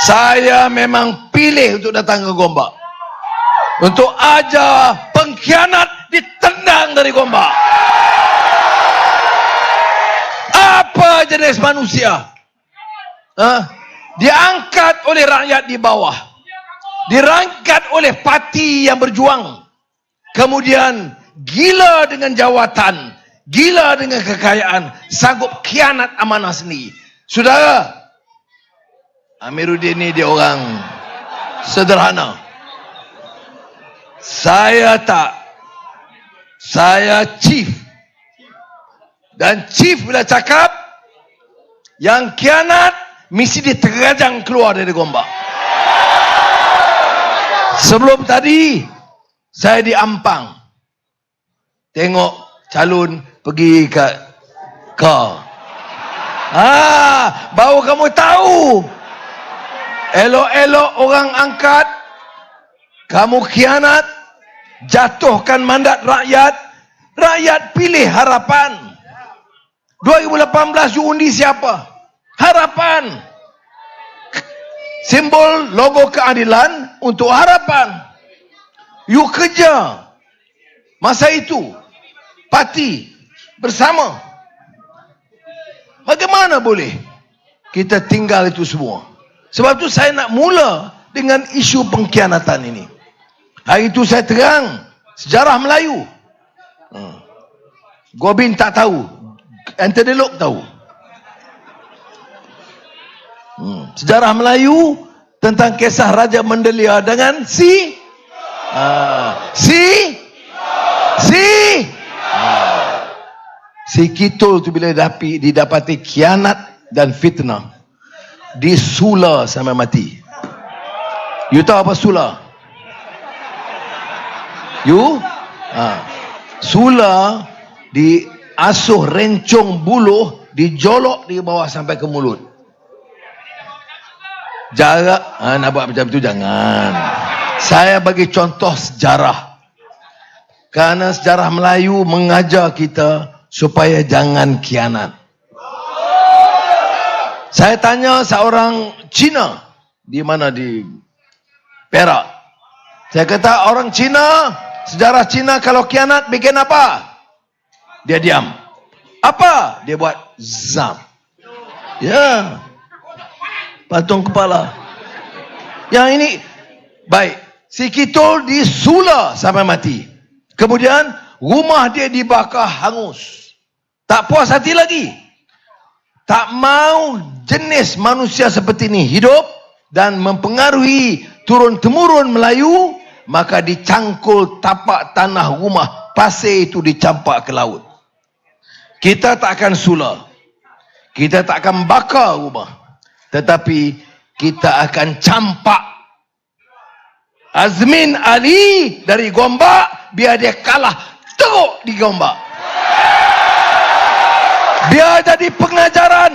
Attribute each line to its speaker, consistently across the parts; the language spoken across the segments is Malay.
Speaker 1: Saya memang pilih untuk datang ke Gombak. Untuk ajar pengkhianat ditendang dari Gombak. Apa jenis manusia? Diangkat oleh rakyat di bawah. Dirangkat oleh parti yang berjuang. Kemudian gila dengan jawatan, gila dengan kekayaan, sanggup khianat amanah sendiri. Saudara, Amiruddin ni dia orang sederhana. Saya tak. Saya chief. Dan chief bila cakap, yang khianat mesti diterajang keluar dari Gombak. Sebelum tadi saya di Ampang, tengok calon pergi ke kau. Baru kamu tahu. Elok-elok orang angkat, kamu khianat, jatuhkan mandat rakyat. Rakyat pilih Harapan. 2018 you undi siapa? Harapan. Simbol logo keadilan untuk Harapan. You kerja masa itu parti bersama. Bagaimana boleh kita tinggal itu semua? Sebab tu saya nak mula dengan isu pengkhianatan ini. Hari itu saya terang sejarah Melayu. Gobin tak tahu, Anthony Lok tahu. Sejarah Melayu tentang kisah Raja Mendelia dengan si Kitul tu bila didapati khianat dan fitnah, disula sampai mati. You tahu apa sula? You? Sula diasuh rencong buluh, dijolok di bawah sampai ke mulut. Jarak, nak buat macam tu jangan. Saya bagi contoh sejarah. Kerana sejarah Melayu mengajar kita supaya jangan khianat. Saya tanya seorang Cina, di mana, di Perak. Saya kata, orang Cina, sejarah Cina kalau khianat bikin apa? Dia diam. Apa? Dia buat zam. Ya. Patung kepala. Yang ini baik. Si Kitul disula sampai mati. Kemudian rumah dia dibakar hangus. Tak puas hati lagi. Tak mau jenis manusia seperti ini hidup dan mempengaruhi turun-temurun Melayu, maka dicangkul tapak tanah rumah, pasir itu dicampak ke laut. Kita tak akan sula. Kita tak akan bakar rumah. Tetapi kita akan campak Azmin Ali dari Gombak, biar dia kalah teruk di Gombak. Biar jadi pengajaran.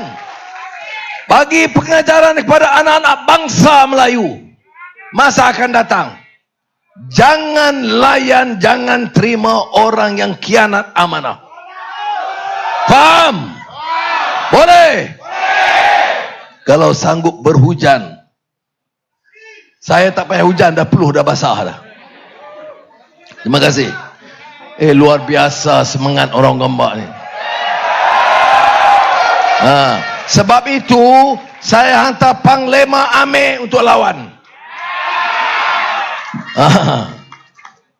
Speaker 1: Bagi pengajaran kepada anak-anak bangsa Melayu. Masa akan datang. Jangan layan, jangan terima orang yang khianat amanah. Faham? Boleh? Kalau sanggup berhujan. Saya tak payah hujan, dah peluh, dah basah dah. Terima kasih. Luar biasa semangat orang Gombak ni. Sebab itu saya hantar Panglima Amir untuk lawan.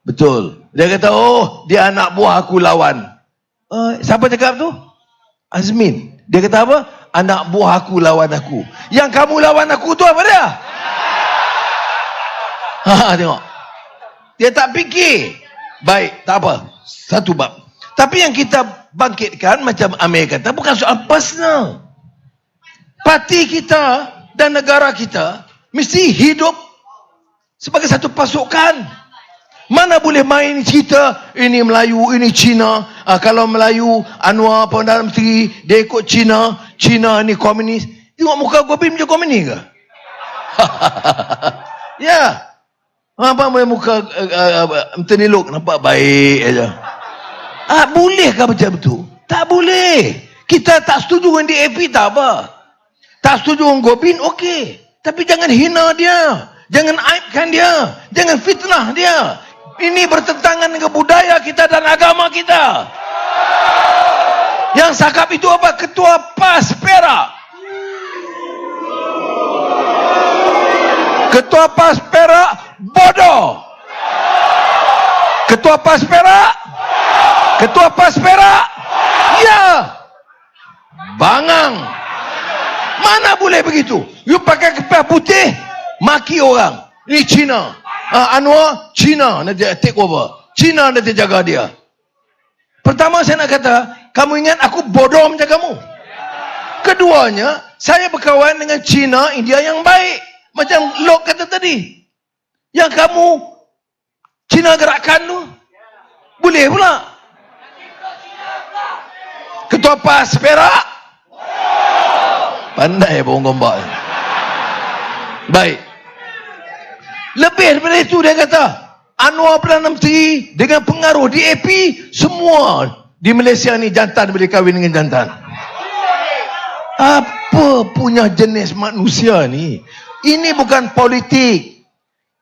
Speaker 1: Betul. Dia kata, oh, dia anak buah aku lawan. Siapa cakap tu? Azmin. Dia kata apa? Anak buah aku lawan aku. Yang kamu lawan aku tu apa dia? Tengok. Dia tak fikir. Baik, tak apa. Satu bab. Tapi yang kita bangkitkan, macam Amir kata, bukan soal personal. Parti kita dan negara kita mesti hidup sebagai satu pasukan. Mana boleh main cerita ini Melayu, ini Cina. Kalau Melayu, Anwar Perdana Menteri, dia ikut Cina. Cina ni komunis. Tengok muka Gobin macam komunis ke? Ya. Apa muka Anthony Lok nampak baik aja. Bolehkah macam tu? Tak boleh. Kita tak setuju dengan DAP tak apa. Tak setuju dengan Gobin, okey. Tapi jangan hina dia. Jangan aibkan dia. Jangan fitnah dia. Ini bertentangan dengan budaya kita dan agama kita. Yang cakap itu apa? Ketua PAS Perak. Ketua PAS Perak bodoh. Ketua PAS Perak. Ketua PAS Perak. Ya. Bangang. Mana boleh begitu? You pakai kepas putih, maki orang. Ini Cina. Anwar, Cina nanti take over. Cina nanti jaga dia. Pertama saya nak kata, kamu ingat aku bodoh macam kamu? Keduanya, saya berkawan dengan Cina, India yang baik. Macam Lok kata tadi. Yang kamu Cina gerakkan tu, boleh pula. Ketua PAS Perak. Pandai bohong gombak. Baik. Lebih daripada itu dia kata, Anwar Perdana Menteri dengan pengaruh DAP, semua di Malaysia ni jantan boleh kahwin dengan jantan. Apa punya jenis manusia ni? Ini bukan politik.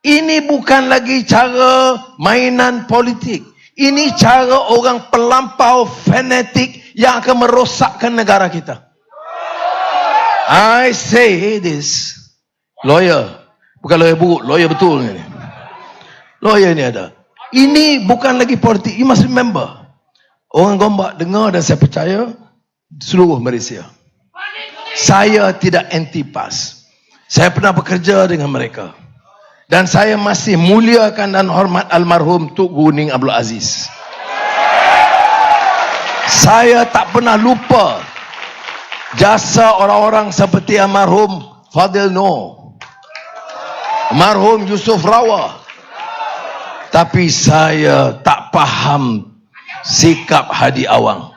Speaker 1: Ini bukan lagi cara mainan politik. Ini cara orang pelampau fanatik yang akan merosakkan negara kita. I say this. Lawyer. Bukan lawyer buruk. Lawyer betul ni. Lawyer ni ada. Ini bukan lagi politik. You must remember. Orang Gombak dengar dan saya percaya seluruh Malaysia. Saya tidak anti PAS. Saya pernah bekerja dengan mereka. Dan saya masih muliakan dan hormat almarhum Tuk Guning Abdul Aziz. Saya tak pernah lupa jasa orang-orang seperti almarhum Fadil Noor, almarhum Yusuf Rawah. Tapi saya tak faham sikap Hadi Awang.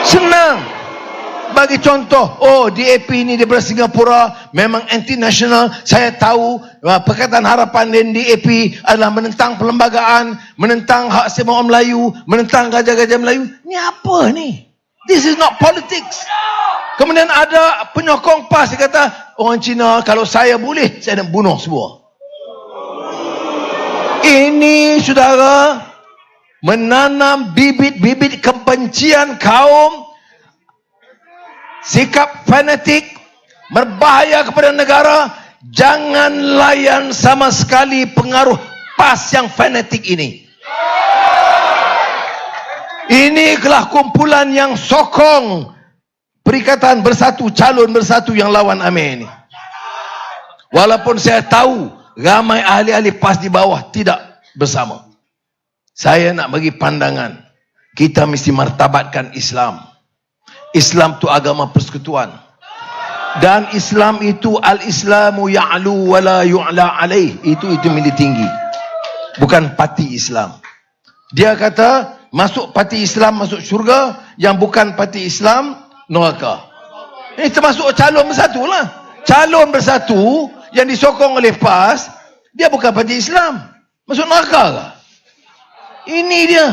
Speaker 1: Senang. Bagi contoh, DAP ni daripada Singapura memang anti-national. Saya tahu Pakatan Harapan dan DAP adalah menentang perlembagaan, menentang hak asasi orang Melayu, menentang gajah-gajah Melayu. Ni apa ni? This is not politics. Kemudian ada penyokong PAS dia kata, orang Cina kalau saya boleh, saya nak bunuh semua. Ini saudara menanam bibit-bibit kebencian kaum, sikap fanatik, berbahaya kepada negara. Jangan layan sama sekali pengaruh PAS yang fanatik ini. Inilah kumpulan yang sokong Perikatan Bersatu, calon bersatu yang lawan Amir ini. Walaupun saya tahu ramai ahli-ahli PAS di bawah tidak bersama. Saya nak bagi pandangan, kita mesti martabatkan Islam. Islam itu agama persekutuan. Dan Islam itu al-Islamu ya'lu wa la yu'la alaih. Itu milik tinggi. Bukan parti Islam. Dia kata masuk parti Islam masuk syurga, yang bukan parti Islam neraka. Ini termasuk calon bersatu lah. Calon bersatu yang disokong oleh PAS, dia bukan parti Islam, masuk neraka ke? Ini dia.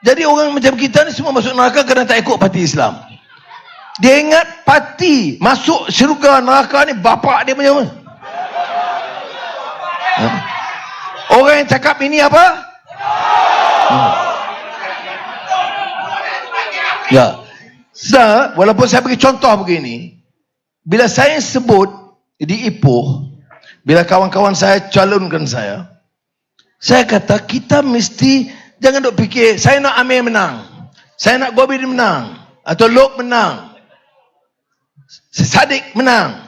Speaker 1: Jadi orang macam kita ni semua masuk neraka kerana tak ikut parti Islam. Dia ingat parti masuk syurga neraka ni bapak dia macam mana? Orang yang cakap ini apa? Ya. Sir, walaupun saya bagi contoh begini, bila saya sebut di Ipoh, bila kawan-kawan saya calonkan saya kata kita mesti jangan duk fikir saya nak Amir menang, saya nak Gobin menang, atau Lok menang, Sadiq menang,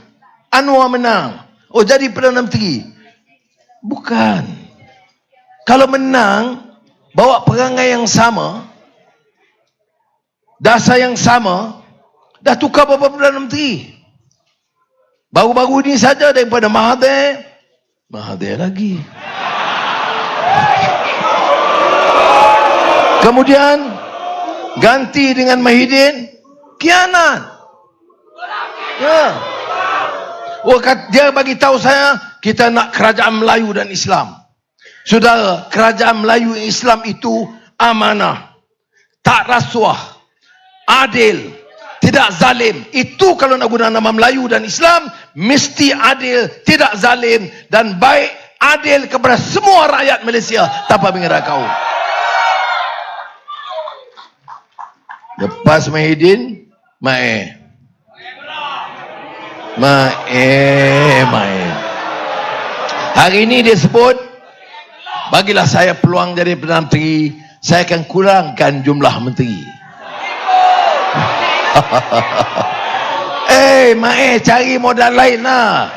Speaker 1: Anwar menang, jadi Perdana Menteri. Bukan. Kalau menang, bawa perangai yang sama, dasar yang sama, dah tukar beberapa Perdana Menteri. Baru-baru ini saja daripada Mahathir lagi. Kemudian ganti dengan Mahidin, khianat. Ya. Dia bagi tahu saya kita nak kerajaan Melayu dan Islam. Saudara, kerajaan Melayu dan Islam itu amanah, tak rasuah, adil, tidak zalim. Itu kalau nak guna nama Melayu dan Islam, mesti adil, tidak zalim dan baik, adil kepada semua rakyat Malaysia tanpa mengira kaum. Lepas Mahidin, Mae. Hari ini dia sebut, bagilah saya peluang jadi Perdana Menteri, saya akan kurangkan jumlah menteri. Mae, cari modal lain lah.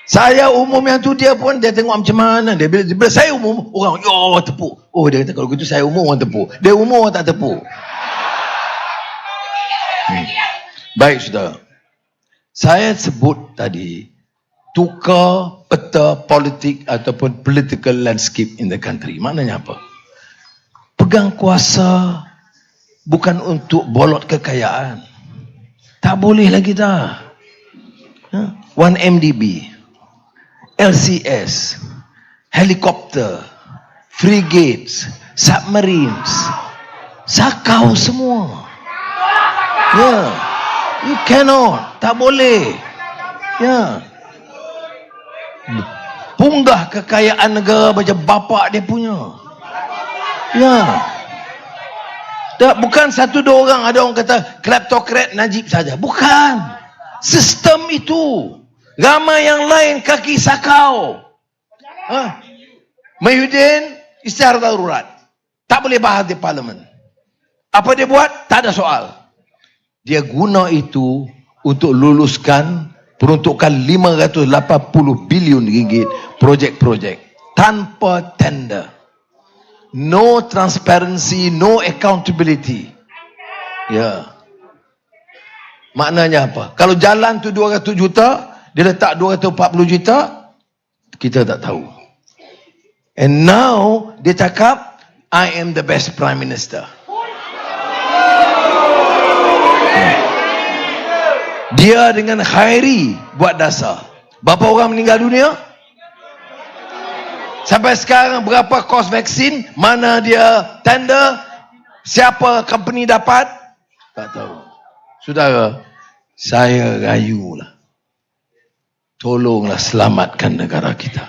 Speaker 1: Saya umum yang tu, dia pun dia tengok macam mana. Dia bila saya umum, orang tepuk. Oh, dia kata kalau gitu saya umum, orang tepuk. Dia umum, orang tak tepuk. Baik, saudara. Saya sebut tadi, tukar peta politik ataupun political landscape in the country. Maknanya apa? Pegang kuasa bukan untuk bolot kekayaan. Tak boleh lagi dah. 1MDB, LCS, helikopter, frigates, submarines, sakau semua. You cannot, tak boleh. Punggah kekayaan negara macam bapak dia punya. Tak, bukan satu dua orang. Ada orang kata kleptokrat Najib saja. Bukan. Sistem itu. Ramai yang lain kaki sakau. Mahidin isytiharah darurat. Tak boleh bahas di parlimen. Apa dia buat? Tak ada soal. Dia guna itu untuk luluskan peruntukan 580 bilion ringgit projek-projek tanpa tender. No transparency, no accountability. Maknanya apa? Kalau jalan tu 200 juta, dia letak 240 juta, kita tak tahu. And now dia cakap, I am the best prime minister. Dia dengan Khairi buat dasar. Berapa orang meninggal dunia? Sampai sekarang berapa kos vaksin? Mana dia tender? Siapa company dapat? Tak tahu. Saudara, saya rayulah. Tolonglah selamatkan negara kita.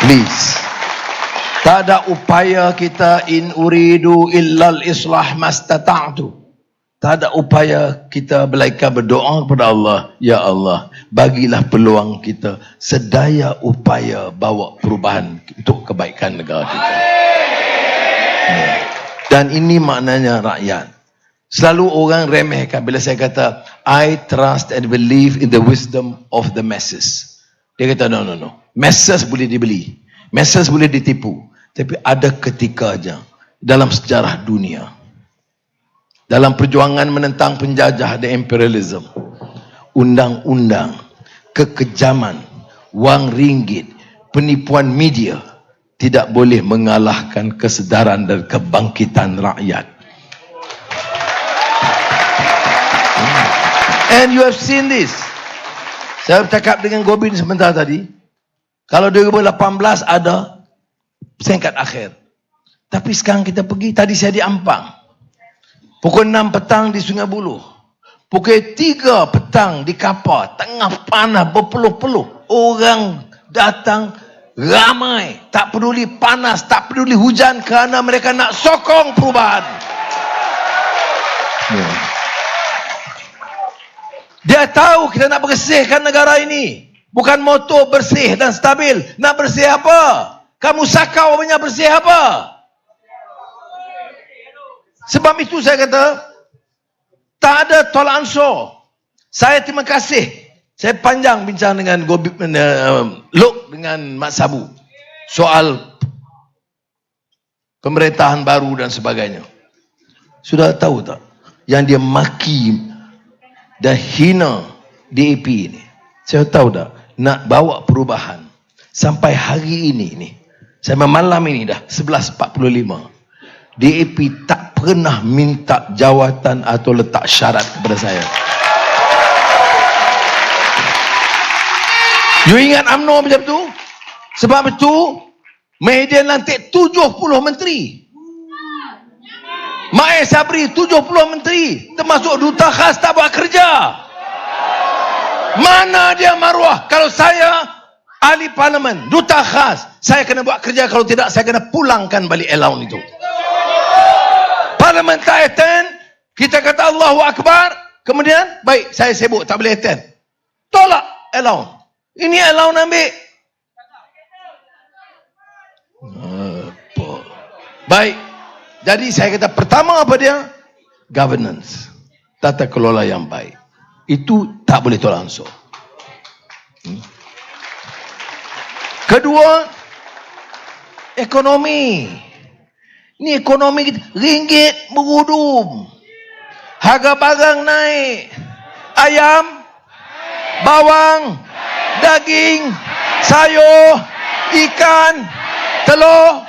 Speaker 1: Please. Tak ada upaya kita in uridu illal islah mastata'tu. Tak ada upaya kita melainkan berdoa kepada Allah. Ya Allah, bagilah peluang kita sedaya upaya bawa perubahan untuk kebaikan negara kita. Dan ini maknanya rakyat. Selalu orang remehkan bila saya kata I trust and believe in the wisdom of the masses. Dia kata no. Masses boleh dibeli. Masses boleh ditipu. Tapi ada ketika aja dalam sejarah dunia, dalam perjuangan menentang penjajah dan imperialism, undang-undang, kekejaman, wang ringgit, penipuan media tidak boleh mengalahkan kesedaran dan kebangkitan rakyat. And you have seen this. Saya bercakap dengan Gobin sebentar tadi. Kalau 2018 ada peringkat akhir. Tapi sekarang kita pergi, tadi saya di Ampang. Pukul 6 petang di Sungai Buloh. Pukul 3 petang di Kapar. Tengah panas berpeluh-peluh. Orang datang ramai. Tak peduli panas, tak peduli hujan kerana mereka nak sokong perubahan. Dia tahu kita nak bersihkan negara ini. Bukan motor bersih dan stabil. Nak bersih apa? Kamu sakau punya bersih apa? Sebab itu saya kata, tak ada tolak ansur. Saya terima kasih. Saya panjang bincang dengan Lok dengan Mat Sabu. Soal pemerintahan baru dan sebagainya. Sudah tahu tak? Yang dia maki dan hina DAP ini. Saya tahu tak? Nak bawa perubahan. Sampai hari ini ni. Sampai malam ini dah 11.45. DAP tak pernah minta jawatan atau letak syarat kepada saya. You ingat UMNO macam tu? Sebab itu Mahidin lantik 70 menteri. Mae Sabri 70 menteri, termasuk duta khas tak buat kerja. Mana dia maruah? Kalau saya ahli parlimen, duta khas, saya kena buat kerja, kalau tidak saya kena pulangkan balik allowance itu. Parlimen tak attend, kita kata Allahu Akbar, kemudian baik saya sibuk tak boleh attend, tolak allowance. Ini allowance ambil. Baik, jadi saya kata pertama apa dia? Governance, tata kelola yang baik. Itu tak boleh tolak ansur. Kedua, ekonomi. Ini ekonomi kita, ringgit berudum, harga barang naik, ayam, bawang, daging, sayur, ikan, telur.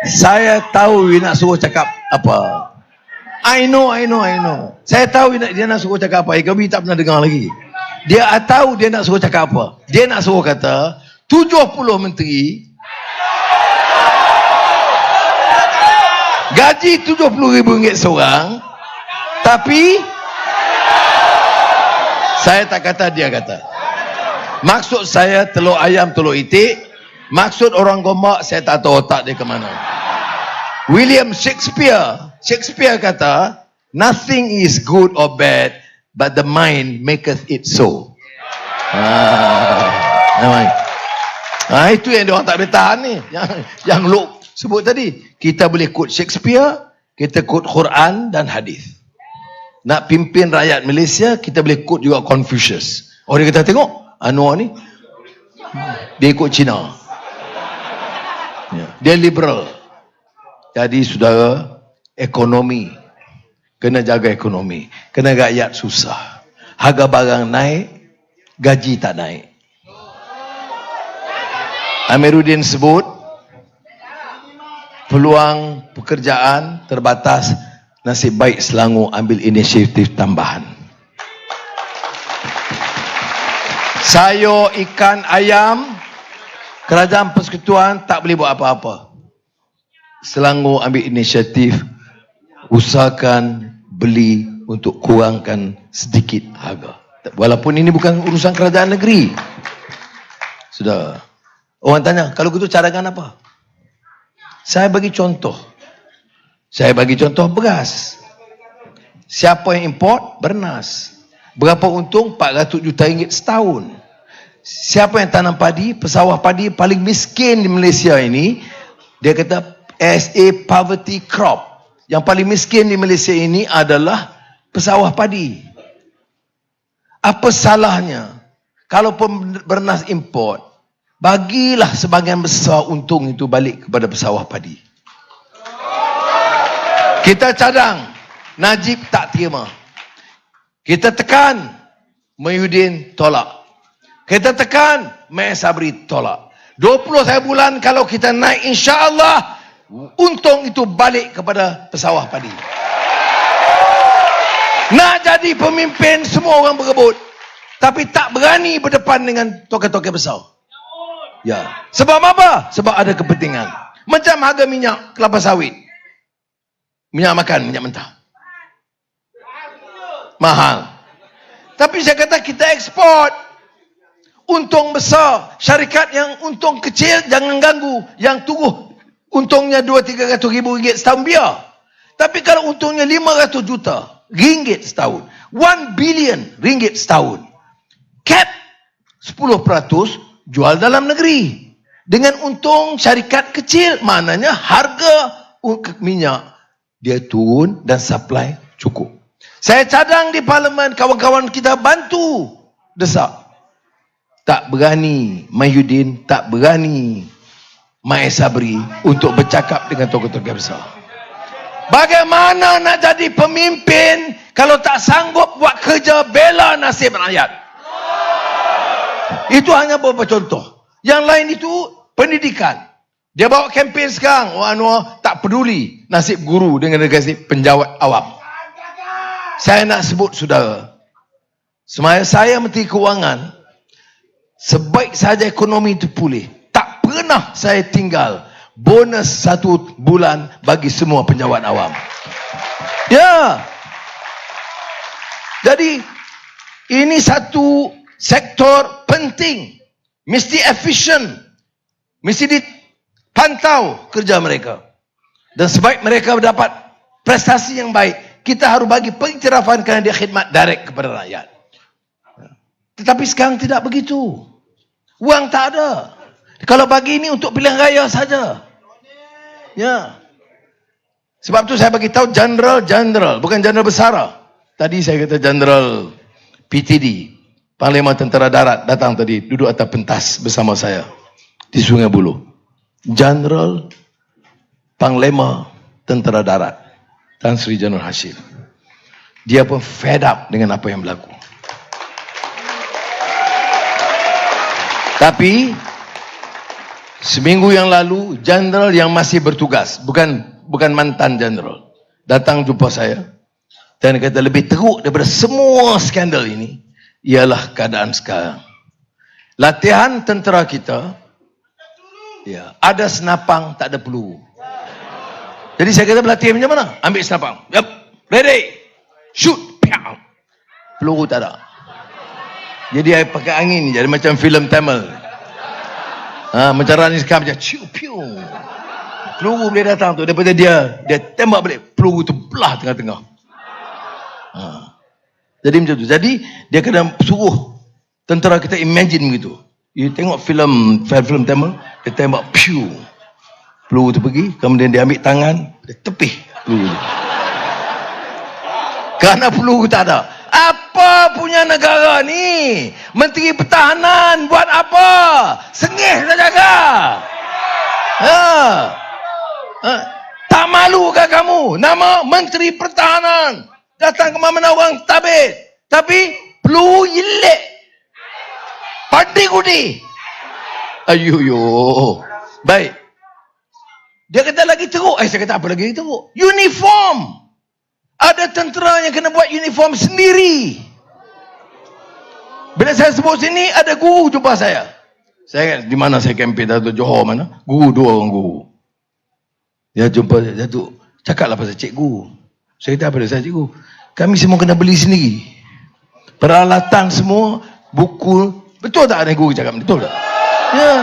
Speaker 1: Saya tahu dia nak suruh cakap apa. I know. Saya tahu dia nak suruh cakap apa. Kami tak pernah dengar lagi. Dia tahu dia nak suruh cakap apa. Dia nak suruh kata 70 menteri gaji RM70,000 seorang, tapi saya tak kata, dia kata. Maksud saya telur ayam, telur itik. Maksud orang Gombak, saya tak tahu otak dia ke mana. William Shakespeare kata, nothing is good or bad, but the mind maketh it so. Itu yang dia orang tak boleh tahan ni. Yang Luke sebut tadi. Kita boleh quote Shakespeare, kita quote Quran dan hadis. Nak pimpin rakyat Malaysia, kita boleh quote juga Confucius. Oh, dia kata, tengok Anwar ni, dia ikut Cina, dia liberal. Jadi saudara, ekonomi, kena jaga ekonomi. Kena rakyat susah, harga barang naik, gaji tak naik. Amiruddin sebut peluang pekerjaan terbatas. Nasib baik Selangor ambil inisiatif tambahan. Sayur, ikan, ayam, Kerajaan Persekutuan tak boleh buat apa-apa. Selangor ambil inisiatif, usahakan beli untuk kurangkan sedikit harga. Walaupun ini bukan urusan kerajaan negeri. Sudah. Orang tanya, kalau gitu cadangan apa? Saya bagi contoh. Beras. Siapa yang import? Bernas. Berapa untung? 400 juta ringgit setahun. Siapa yang tanam padi? Pesawah padi paling miskin di Malaysia ini. Dia kata SA poverty crop. Yang paling miskin di Malaysia ini adalah pesawah padi. Apa salahnya kalau bernas import, bagilah sebahagian besar untung itu balik kepada pesawah padi. Kita cadang, Najib tak terima. Kita tekan, Mahyudin tolak. Kita tekan, Mae Sabri tolak. 21 bulan kalau kita naik, insya-Allah untung itu balik kepada pesawah padi. Nak jadi pemimpin, semua orang berebut, tapi tak berani berdepan dengan tokoh-tokoh besar. Ya. Sebab apa? Sebab ada kepentingan. Macam harga minyak kelapa sawit. Minyak makan, minyak mentah. Mahal. Tapi saya kata kita ekspor. Untung besar. Syarikat yang untung kecil jangan ganggu. Yang tunggu untungnya 200-300 ribu ringgit setahun biar. Tapi kalau untungnya 500 juta ringgit setahun, 1 billion ringgit setahun, cap 10% jual dalam negeri. Dengan untung syarikat kecil, maknanya harga minyak dia turun dan supply cukup. Saya cadang di parlimen, kawan-kawan kita bantu desak. Tak berani Mahyudin, tak berani Mae Sabri untuk bercakap dengan tokoh-tokoh besar. Bagaimana nak jadi pemimpin kalau tak sanggup buat kerja bela nasib rakyat? Itu hanya beberapa contoh. Yang lain itu pendidikan. Dia bawa kempen sekarang, Anwar tak peduli nasib guru dengan nasib penjawat awam. Saya nak sebut saudara, semasa saya Menteri Kewangan, sebaik saja ekonomi itu pulih, tak pernah saya tinggal bonus 1 bulan bagi semua penjawat awam. Ya. Jadi ini satu sektor penting, mesti efisien, mesti dipantau kerja mereka. Dan sebaik mereka dapat prestasi yang baik, kita harus bagi pengiktirafan kerana dia khidmat direct kepada rakyat. Tetapi sekarang tidak begitu. Wang tak ada. Kalau bagi ini untuk pilihan raya saja. Ya. Sebab tu saya bagi tahu general, bukan general besar. Tadi saya kata general PTD, Panglima Tentera Darat datang tadi, duduk atas pentas bersama saya di Sungai Buloh. General Panglima Tentera Darat, Tan Sri Jainul Hashim. Dia pun fed up dengan apa yang berlaku. Tapi seminggu yang lalu, general yang masih bertugas, bukan mantan general, datang jumpa saya dan kata lebih teruk daripada semua skandal ini ialah keadaan sekarang. Latihan tentera kita, ya, ada senapang, tak ada peluru. Jadi saya kata berlatih macam mana? Ambil senapang. Yep. Ready. Shoot. Piau. Peluru tak ada. Jadi saya pakai angin, jadi macam filem Tamil. Macam Rani Sekam macam ciu piu. Peluru boleh datang tu daripada dia tembak balik, peluru tu belah tengah-tengah. Jadi macam tu. Jadi dia kena suruh tentera kita imagine begitu. You tengok film Tamil, dia tembak piu. Peluru tu pergi, kemudian dia ambil tangan, dia tepih peluru tu. Kerana peluru tak ada. Apa punya negara ni? Menteri Pertahanan buat apa? Sengih tak jaga. Tak malu ke kamu? Nama Menteri Pertahanan datang ke mana orang tabit. Tapi peluru yelik. Padi-kudi. Ayuh. Baik. Dia kata lagi teruk. Saya kata apa lagi teruk? Uniform. Ada tentera yang kena buat uniform sendiri. Bila saya sebut sini, ada guru jumpa saya. Saya di mana saya kempen tu, Johor mana? Guru, 2 orang guru. Dia jumpa saya, Datuk, cakaplah pasal cikgu. Saya kata apa dia, saya cikgu? Kami semua kena beli sendiri. Peralatan semua, buku. Betul tak ada guru cakap? Betul tak? Ya.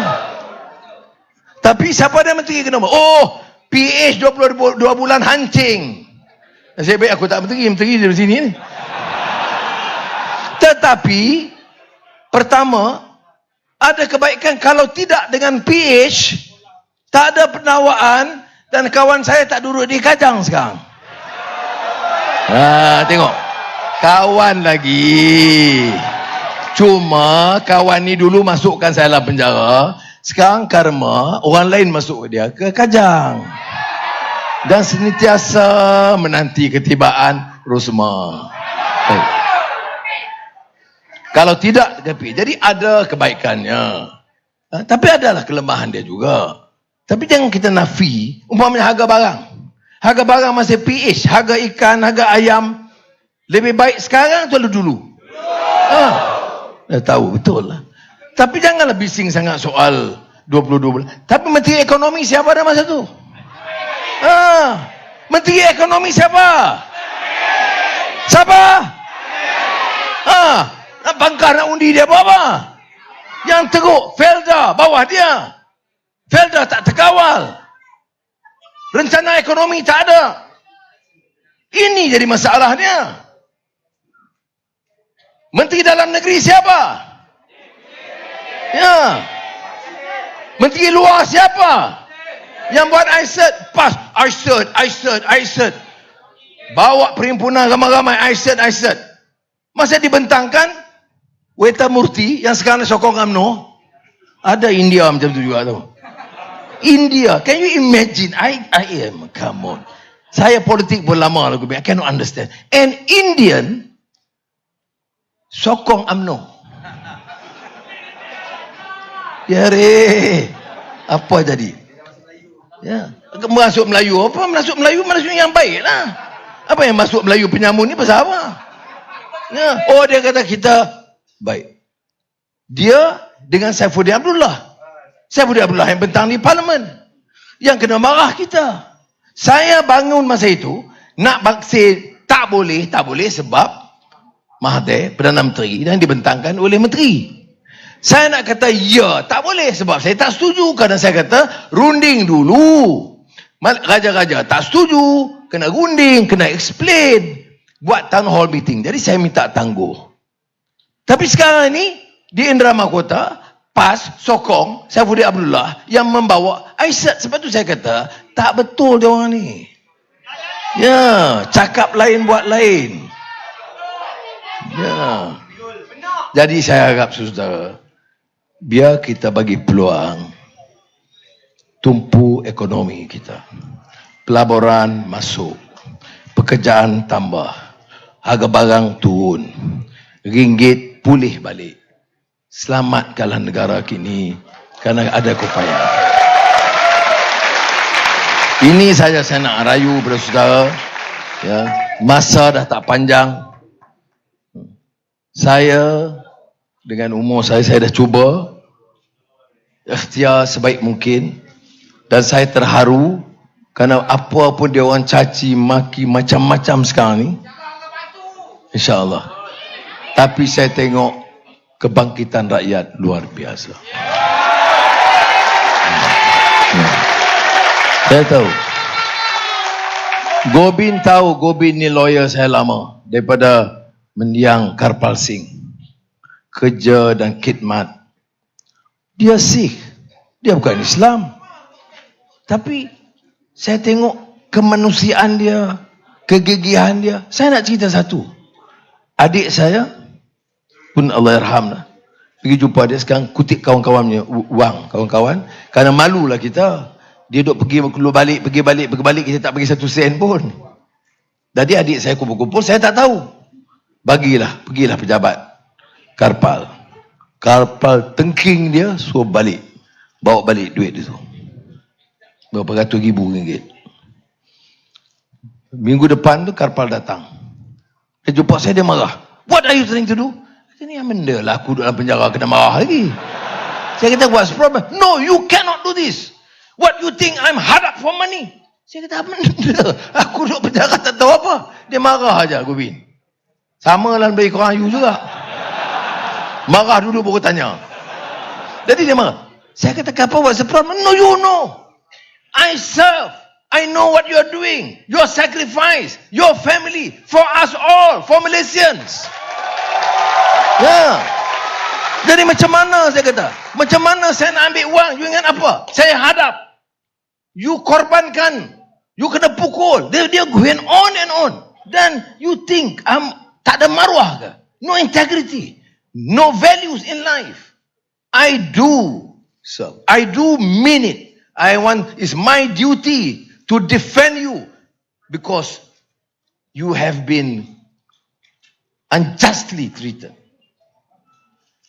Speaker 1: Tapi siapa ada menteri kena buat? Oh, PH 22 bulan hancing. Saya baik aku tak menteri dari sini ni. Tetapi pertama, ada kebaikan kalau tidak dengan PH, tak ada penawaan dan kawan saya tak duduk di kajang sekarang. Tengok. Kawan lagi. Cuma kawan ni dulu masukkan saya dalam penjara, sekarang karma orang lain masuk dia ke kajang. Dan senantiasa menanti ketibaan Rosma. Kalau tidak, jadi ada kebaikannya. Tapi adalah kelemahan dia juga. Tapi jangan kita nafi, umpamanya harga barang. Harga barang masih PH, harga ikan, harga ayam. Lebih baik sekarang atau dulu? Dah tahu, betul lah. Tapi janganlah bising sangat soal 22 bulan. Tapi Menteri Ekonomi siapa pada masa tu? Menteri Ekonomi siapa? Siapa? Bangkar nak undi dia buat apa? Yang teruk Felda bawah dia. Felda tak terkawal. Rencana ekonomi tak ada. Ini jadi masalahnya. Menteri Dalam Negeri siapa? Ya. Menteri Luar siapa? Yang buat ISET, pas ISET. Bawa perhimpunan ramai-ramai ISET. Masa dibentangkan Weta Murti yang sekarang sokong UMNO, ada India macam tu juga tu. India, can you imagine? I am, come on. Saya politik pun lama lagu, I cannot understand. An Indian sokong UMNO. Ya re, apa jadi? Ya, masuk Melayu apa? Masuk Melayu yang baik lah. Apa yang masuk Melayu penyamun ni pasal apa? Ya. Oh, dia kata kita baik. Dia dengan Saifuddin Abdullah. Saifuddin Abdullah yang bentang di parlimen. Yang kena marah kita. Saya bangun masa itu, nak baksir tak boleh sebab Mahathir, Perdana Menteri, dan dibentangkan oleh Menteri. Saya nak kata ya, tak boleh sebab saya tak setuju. Kerana saya kata, runding dulu. Raja-raja tak setuju, kena runding, kena explain. Buat town hall meeting. Jadi saya minta tangguh. Tapi sekarang ni, di Indra Mahkota, PAS, sokong Saifuddin Abdullah yang membawa Aisyah. Sebab tu saya kata, tak betul dia orang ni. Ya, cakap lain buat lain. Ya. Jadi saya harap saudara, biar kita bagi peluang tumpu ekonomi kita. Pelaburan masuk, pekerjaan tambah, harga barang turun, ringgit pulih balik. Selamatkanlah negara kini kerana ada keupayaan. Ini saja saya nak rayu kepada saudara. Ya, masa dah tak panjang. Saya dengan umur saya dah cuba ikhtiar sebaik mungkin, dan saya terharu kerana apa pun dia orang caci maki macam-macam sekarang ni, insya-Allah. Tapi saya tengok kebangkitan rakyat luar biasa. Saya tahu. Gobin ni lawyer saya lama daripada mendiang Karpal Singh. Kerja dan khidmat. Dia Sikh. Dia bukan Islam. Tapi saya tengok kemanusiaan dia, kegigihan dia. Saya nak cerita satu. Adik saya pun Allah yarhamlah, pergi jumpa dia sekarang, kutip kawan-kawannya wang, kawan-kawan, kerana malulah kita. Dia duk pergi keluar balik, pergi balik, kita tak bagi 1 sen pun. Jadi adik saya kumpul-kumpul, saya tak tahu. Pergilah pejabat Karpal tengking dia, suruh balik, bawa balik duit dia tu, berapa ratus ribu ringgit. Minggu depan tu Karpal datang, dia jumpa saya, dia marah. What are you trying to do? Ini yang benda lah, aku duduk dalam penjara kena marah lagi. Saya kata, what's the problem? No, you cannot do this. What you think I'm hard up for money? Saya kata, apa benda? Aku duduk penjara tak tahu apa. Dia marah aja, Gobin. Sama lah bagi korang you juga. Marah dulu baru tanya. Jadi dia marah. Saya kata, apa what's the problem? No, you know. I serve. I know what you are doing. Your sacrifice. Your family. For us all. For Malaysians. Ya. Jadi macam mana saya kata? Macam mana saya nak ambil wang? You ingat apa? Saya hadap. You korbankan. You kena pukul. Dia going on and on. Then you think tak ada maruah ke? No integrity. No values in life. I do mean it. It's my duty to defend you because you have been unjustly treated.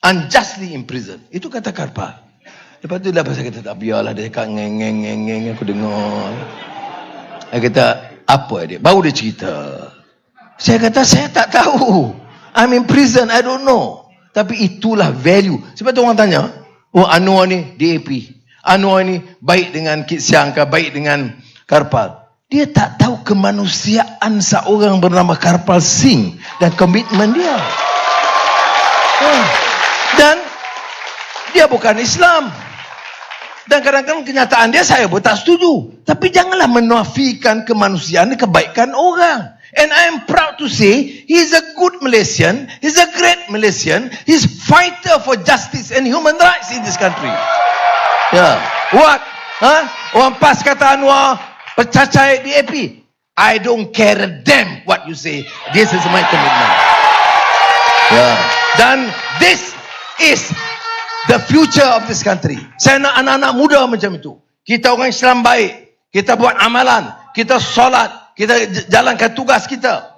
Speaker 1: Unjustly imprisoned. Itu kata Karpal. Lepas tu saya kata, tak biarlah dia cakap ngeng, aku dengar. Saya kata, apa dia? Baru dia cerita. Saya kata, saya tak tahu. I'm in prison, I don't know. Tapi itulah value. Sebab tu orang tanya, oh Anwar ni DAP. Anwar ni baik dengan Kit Siang ke, baik dengan Karpal. Dia tak tahu kemanusiaan seorang bernama Karpal Singh dan komitmen dia. Dan dia bukan Islam. Dan kadang-kadang kenyataan dia saya pun tak setuju. Tapi janganlah menafikan kemanusiaan dan kebaikan orang. And I am proud to say, he is a good Malaysian, he is a great Malaysian, he is fighter for justice and human rights in this country. Ya. What? Orang PAS kata Anwar percacai DAP. I don't care a damn what you say. This is my commitment. Ya. Dan this is the future of this country. Saya nak anak-anak muda macam itu. Kita orang Islam baik. Kita buat amalan. Kita solat. Kita jalankan tugas kita.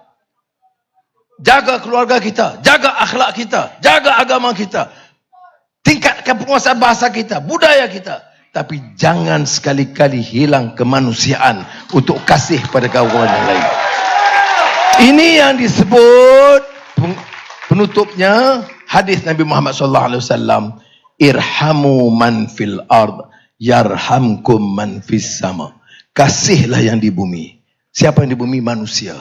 Speaker 1: Jaga keluarga kita. Jaga akhlak kita. Jaga agama kita. Tingkatkan penguasaan bahasa kita. Budaya kita. Tapi jangan sekali-kali hilang kemanusiaan untuk kasih pada kawan yang lain. Ini yang disebut penutupnya hadis Nabi Muhammad sallallahu alaihi wasallam, Irhamu man fil ard yarhamkum man fis sama. Kasihlah yang di bumi. Siapa yang di bumi? Manusia.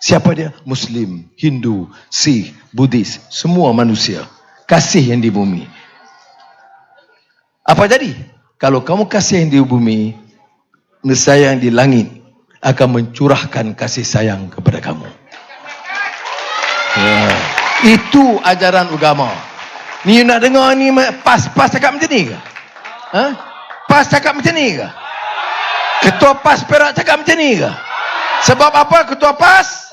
Speaker 1: Siapa dia? Muslim, Hindu, Sikh, Buddhis, semua manusia. Kasih yang di bumi. Apa jadi? Kalau kamu kasih yang di bumi, nescaya yang di langit akan mencurahkan kasih sayang kepada kamu. Itu ajaran agama. Ni nak dengar ni pas cakap macam ni ke? Ha? Pas cakap macam ni ke? Ketua PAS Perak cakap macam ni ke? Sebab apa ketua PAS?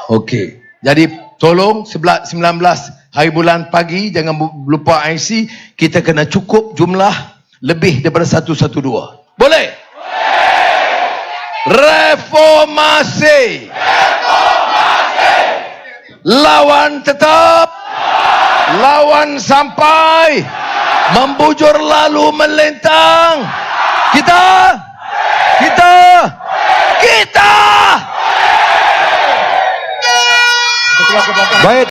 Speaker 1: Okey. Jadi tolong 19 hari bulan pagi jangan lupa IC, kita kena cukup jumlah lebih daripada 112. Boleh? Reformasi. Lawan tetap. Lawan sampai. Membujur lalu melintang. Kita. Baik.